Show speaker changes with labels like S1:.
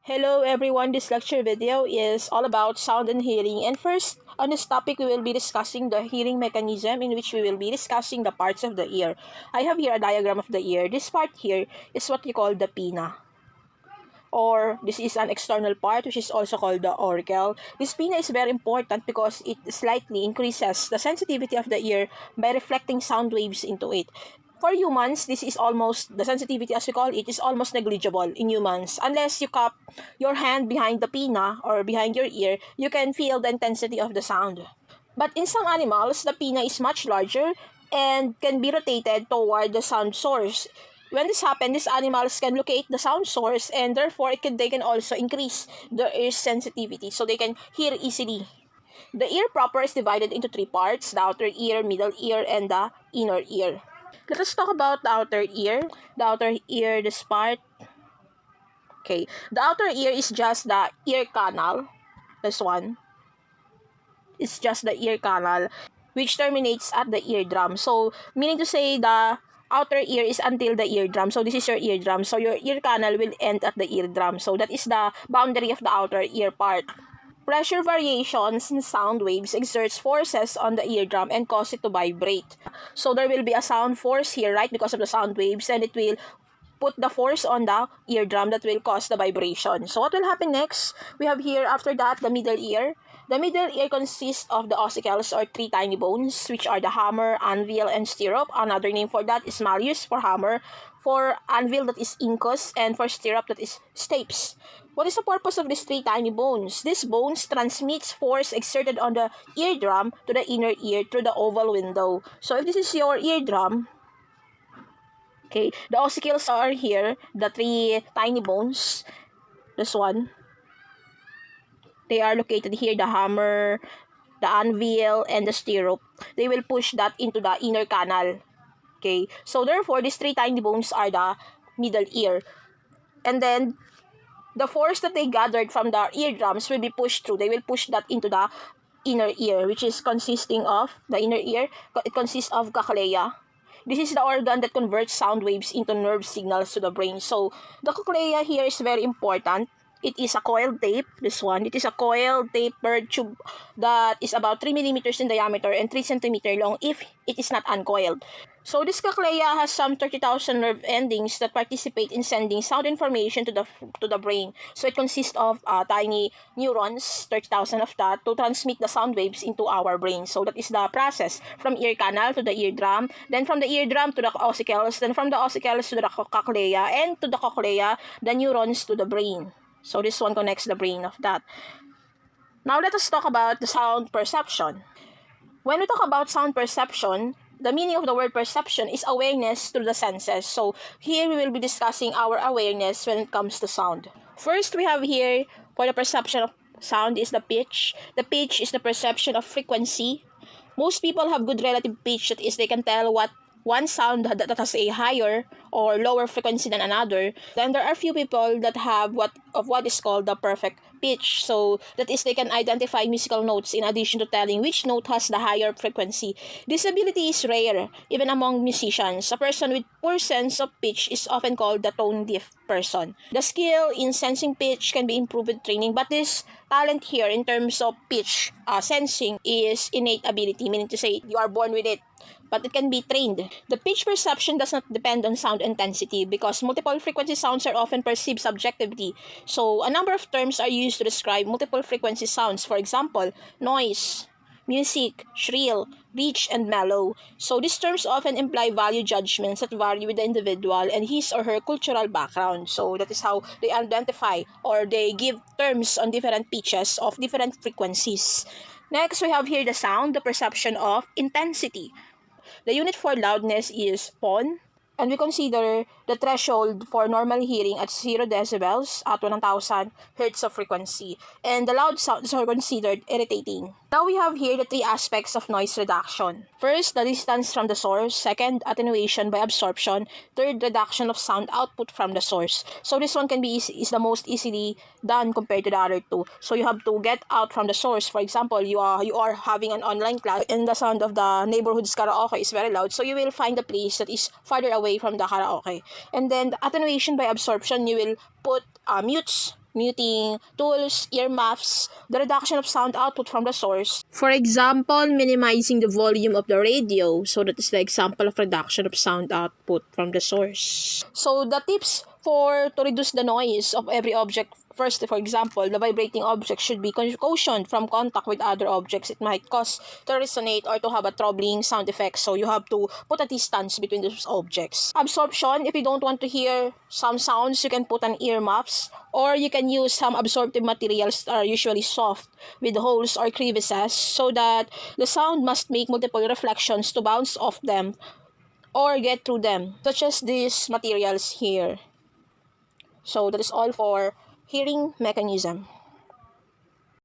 S1: Hello everyone, this lecture video is all about sound and hearing. And first, on this topic, we will be discussing the hearing mechanism, in which we will be discussing the parts of the ear. I have here a diagram of the ear. This part here is what you call the pinna. Or this is an external part, which is also called the auricle. This pinna is very important because it slightly increases the sensitivity of the ear by reflecting sound waves into it. For humans, this is almost, the sensitivity as we call it, is almost negligible in humans. Unless you cup your hand behind the pinna or behind your ear, you can feel the intensity of the sound. But in some animals, the pinna is much larger and can be rotated toward the sound source. When this happens, these animals can locate the sound source, and therefore they can also increase the ear's sensitivity so they can hear easily. The ear proper is divided into three parts: the outer ear, middle ear, and the inner ear. Let us talk about the outer ear. The outer ear, this part. Okay, the outer ear is just the ear canal. This one. It's just the ear canal, which terminates at the eardrum. So, meaning to say, the outer ear is until the eardrum. So, this is your eardrum. So, your ear canal will end at the eardrum. So, that is the boundary of the outer ear part. Pressure variations in sound waves exerts forces on the eardrum and cause it to vibrate. So there will be a sound force here, right, because of the sound waves, and it will put the force on the eardrum that will cause the vibration. So what will happen next? We have here, after that, the middle ear. The middle ear consists of the ossicles, or three tiny bones, which are the hammer, anvil, and stirrup. Another name for that is malleus for hammer, for anvil that is incus, and for stirrup that is stapes. What is the purpose of these three tiny bones? These bones transmits force exerted on the eardrum to the inner ear through the oval window. So if this is your eardrum, okay, the ossicles are here, the three tiny bones, this one. They are located here, the hammer, the anvil, and the stirrup. They will push that into the inner canal. Okay, so therefore, these three tiny bones are the middle ear. And then, the force that they gathered from the eardrums will be pushed through. They will push that into the inner ear, which is consisting of, the inner ear, it consists of cochlea. This is the organ that converts sound waves into nerve signals to the brain. So, the cochlea here is very important. It is a coiled tape, this one. It is a coiled tapered tube that is about 3 millimeters in diameter and 3 centimeter long if it is not uncoiled. So this cochlea has some 30,000 nerve endings that participate in sending sound information to the brain. So it consists of tiny neurons, 30,000 of that, to transmit the sound waves into our brain. So that is the process from ear canal to the eardrum, then from the eardrum to the ossicles, then from the ossicles to the cochlea, and to the cochlea, the neurons to the brain. So this one connects the brain of that. Now let us talk about the sound perception. When we talk about sound perception, the meaning of the word perception is awareness through the senses. So here we will be discussing our awareness when it comes to sound. First, we have here, for the perception of sound, is the pitch. The pitch is the perception of frequency. Most people have good relative pitch, that is, they can tell what one sound that has a higher or lower frequency than another. Then there are few people that have what is called the perfect pitch. So that is, they can identify musical notes in addition to telling which note has the higher frequency. This ability is rare even among musicians. A person with poor sense of pitch is often called the tone deaf person. The skill in sensing pitch can be improved with training, but this talent here in terms of pitch sensing is innate ability, meaning to say you are born with it, but it can be trained. The pitch perception does not depend on sound intensity because multiple frequency sounds are often perceived subjectively. So, a number of terms are used to describe multiple frequency sounds. For example, noise, music, shrill, rich, and mellow. So, these terms often imply value judgments that vary with the individual and his or her cultural background. So, that is how they identify or they give terms on different pitches of different frequencies. Next, we have here the sound, the perception of intensity. The unit for loudness is PON, and we consider the threshold for normal hearing at 0 decibels at 1,000 hertz of frequency, and the loud sounds are considered irritating. Now we have here the three aspects of noise reduction. First, the distance from the source. Second, attenuation by absorption. Third, reduction of sound output from the source. So this one can be is the most easily done compared to the other two. So you have to get out from the source. For example, you are having an online class and the sound of the neighborhood's karaoke is very loud. So you will find a place that is farther away from the karaoke. And then the attenuation by absorption, you will put mutes muting tools, earmuffs, the reduction of sound output from the source. For example, minimizing the volume of the radio. So that is the example of reduction of sound output from the source. So the tips to reduce the noise of every object. First, for example, the vibrating object should be cautioned from contact with other objects. It might cause to resonate or to have a troubling sound effect. So you have to put a distance between those objects. Absorption, if you don't want to hear some sounds, you can put an earmuffs, or you can use some absorptive materials that are usually soft with holes or crevices, so that the sound must make multiple reflections to bounce off them or get through them, such as these materials here. So that is all for hearing mechanism.